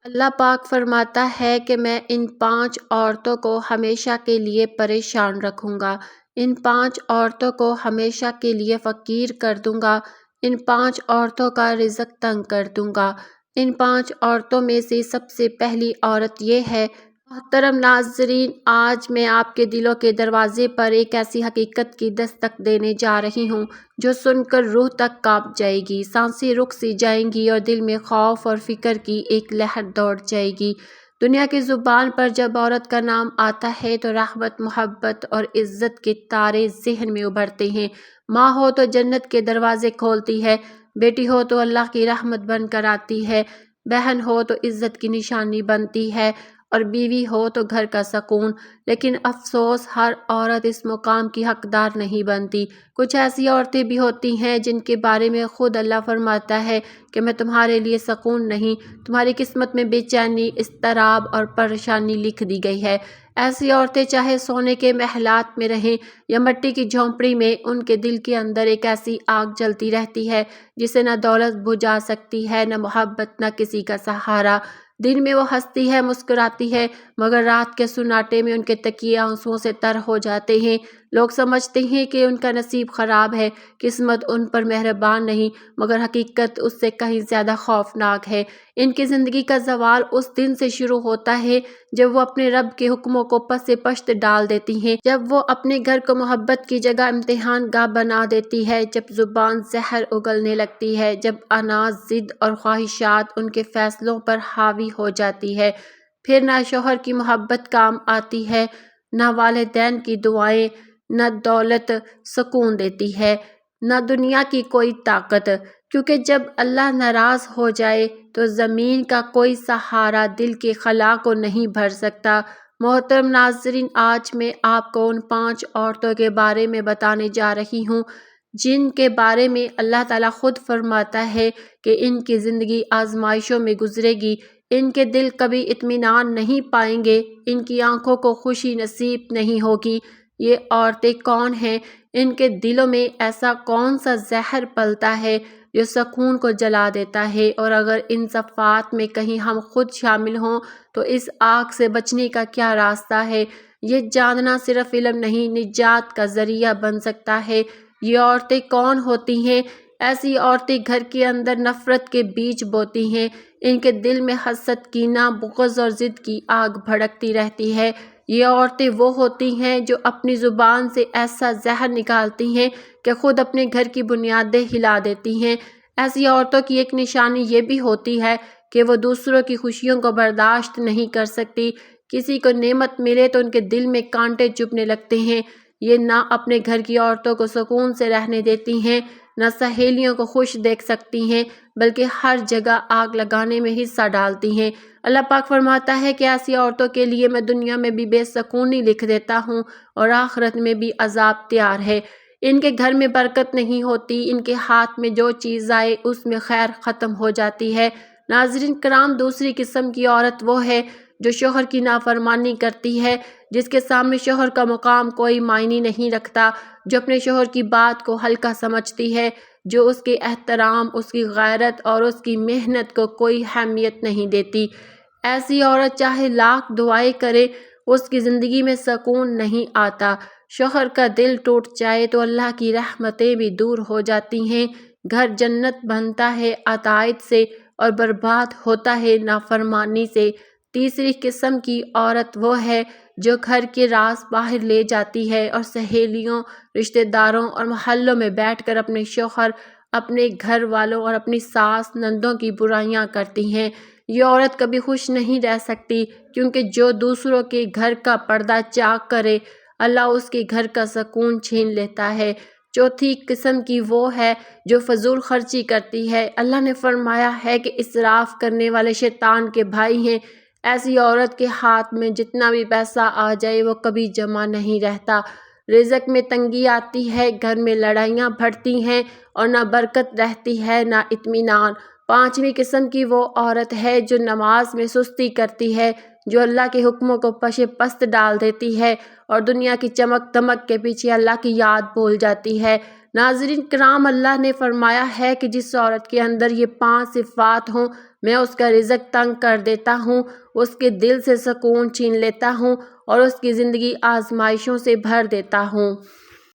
اللہ پاک فرماتا ہے کہ میں ان 5 عورتوں کو ہمیشہ کے لیے پریشان رکھوں گا، ان 5 عورتوں کو ہمیشہ کے لیے فقیر کر دوں گا، ان 5 عورتوں کا رزق تنگ کر دوں گا۔ ان 5 عورتوں میں سے سب سے پہلی عورت یہ ہے۔ محترم ناظرین، آج میں آپ کے دلوں کے دروازے پر ایک ایسی حقیقت کی دستک دینے جا رہی ہوں جو سن کر روح تک کانپ جائے گی، سانسیں رک سی جائیں گی اور دل میں خوف اور فکر کی ایک لہر دوڑ جائے گی۔ دنیا کی زبان پر جب عورت کا نام آتا ہے تو رحمت، محبت اور عزت کے تارے ذہن میں ابھرتے ہیں۔ ماں ہو تو جنت کے دروازے کھولتی ہے، بیٹی ہو تو اللہ کی رحمت بن کر آتی ہے، بہن ہو تو عزت کی نشانی بنتی ہے اور بیوی ہو تو گھر کا سکون۔ لیکن افسوس، ہر عورت اس مقام کی حقدار نہیں بنتی۔ کچھ ایسی عورتیں بھی ہوتی ہیں جن کے بارے میں خود اللہ فرماتا ہے کہ میں تمہارے لیے سکون نہیں، تمہاری قسمت میں بے چینی، اضطراب اور پریشانی لکھ دی گئی ہے۔ ایسی عورتیں چاہے سونے کے محلات میں رہیں یا مٹی کی جھونپڑی میں، ان کے دل کے اندر ایک ایسی آگ جلتی رہتی ہے جسے نہ دولت بجھا سکتی ہے، نہ محبت، نہ کسی کا سہارا۔ دن میں وہ ہنستی ہے، مسکراتی ہے، مگر رات کے سناٹے میں ان کے تکیے آنسوؤں سے تر ہو جاتے ہیں۔ لوگ سمجھتے ہیں کہ ان کا نصیب خراب ہے، قسمت ان پر مہربان نہیں، مگر حقیقت اس سے کہیں زیادہ خوفناک ہے۔ ان کی زندگی کا زوال اس دن سے شروع ہوتا ہے جب وہ اپنے رب کے حکموں کو پس پشت ڈال دیتی ہیں، جب وہ اپنے گھر کو محبت کی جگہ امتحان گاہ بنا دیتی ہے، جب زبان زہر اگلنے لگتی ہے، جب انا، ضد اور خواہشات ان کے فیصلوں پر حاوی ہو جاتی ہے۔ پھر نہ شوہر کی محبت کام آتی ہے، نہ والدین کی دعائیں، نہ دولت سکون دیتی ہے، نہ دنیا کی کوئی طاقت، کیونکہ جب اللہ ناراض ہو جائے تو زمین کا کوئی سہارا دل کے خلا کو نہیں بھر سکتا۔ محترم ناظرین، آج میں آپ کو ان 5 عورتوں کے بارے میں بتانے جا رہی ہوں جن کے بارے میں اللہ تعالیٰ خود فرماتا ہے کہ ان کی زندگی آزمائشوں میں گزرے گی، ان کے دل کبھی اطمینان نہیں پائیں گے، ان کی آنکھوں کو خوشی نصیب نہیں ہوگی۔ یہ عورتیں کون ہیں؟ ان کے دلوں میں ایسا کون سا زہر پلتا ہے جو سکون کو جلا دیتا ہے؟ اور اگر ان صفات میں کہیں ہم خود شامل ہوں تو اس آگ سے بچنے کا کیا راستہ ہے؟ یہ جاننا صرف علم نہیں، نجات کا ذریعہ بن سکتا ہے۔ یہ عورتیں کون ہوتی ہیں؟ ایسی عورتیں گھر کے اندر نفرت کے بیج بوتی ہیں، ان کے دل میں حسد، کینہ، بغض اور ضد کی آگ بھڑکتی رہتی ہے۔ یہ عورتیں وہ ہوتی ہیں جو اپنی زبان سے ایسا زہر نکالتی ہیں کہ خود اپنے گھر کی بنیادیں ہلا دیتی ہیں۔ ایسی عورتوں کی ایک نشانی یہ بھی ہوتی ہے کہ وہ دوسروں کی خوشیوں کو برداشت نہیں کر سکتی۔ کسی کو نعمت ملے تو ان کے دل میں کانٹے چبھنے لگتے ہیں۔ یہ نہ اپنے گھر کی عورتوں کو سکون سے رہنے دیتی ہیں، نہ سہیلیوں کو خوش دیکھ سکتی ہیں، بلکہ ہر جگہ آگ لگانے میں حصہ ڈالتی ہیں۔ اللہ پاک فرماتا ہے کہ ایسی عورتوں کے لیے میں دنیا میں بھی بے سکونی لکھ دیتا ہوں اور آخرت میں بھی عذاب تیار ہے۔ ان کے گھر میں برکت نہیں ہوتی، ان کے ہاتھ میں جو چیز آئے اس میں خیر ختم ہو جاتی ہے۔ ناظرین کرام، دوسری قسم کی عورت وہ ہے جو شوہر کی نافرمانی کرتی ہے، جس کے سامنے شوہر کا مقام کوئی معنی نہیں رکھتا، جو اپنے شوہر کی بات کو ہلکا سمجھتی ہے، جو اس کے احترام، اس کی غیرت اور اس کی محنت کو کوئی اہمیت نہیں دیتی۔ ایسی عورت چاہے لاکھ دعائیں کرے، اس کی زندگی میں سکون نہیں آتا۔ شوہر کا دل ٹوٹ جائے تو اللہ کی رحمتیں بھی دور ہو جاتی ہیں، گھر جنت بنتا ہے اطاعت سے اور برباد ہوتا ہے نافرمانی سے۔ تیسری قسم کی عورت وہ ہے جو گھر کے راز باہر لے جاتی ہے اور سہیلیوں، رشتہ داروں اور محلوں میں بیٹھ کر اپنے شوہر، اپنے گھر والوں اور اپنی ساس نندوں کی برائیاں کرتی ہیں۔ یہ عورت کبھی خوش نہیں رہ سکتی، کیونکہ جو دوسروں کے گھر کا پردہ چاک کرے، اللہ اس کے گھر کا سکون چھین لیتا ہے۔ چوتھی قسم کی وہ ہے جو فضول خرچی کرتی ہے۔ اللہ نے فرمایا ہے کہ اسراف کرنے والے شیطان کے بھائی ہیں۔ ایسی عورت کے ہاتھ میں جتنا بھی پیسہ آ جائے وہ کبھی جمع نہیں رہتا، رزق میں تنگی آتی ہے، گھر میں لڑائیاں بڑھتی ہیں اور نہ برکت رہتی ہے نہ اطمینان۔ پانچویں قسم کی وہ عورت ہے جو نماز میں سستی کرتی ہے، جو اللہ کے حکموں کو پش پست ڈال دیتی ہے اور دنیا کی چمک دمک کے پیچھے اللہ کی یاد بھول جاتی ہے۔ ناظرین کرام، اللہ نے فرمایا ہے کہ جس عورت کے اندر یہ 5 صفات ہوں میں اس کا رزق تنگ کر دیتا ہوں، اس کے دل سے سکون چھین لیتا ہوں اور اس کی زندگی آزمائشوں سے بھر دیتا ہوں۔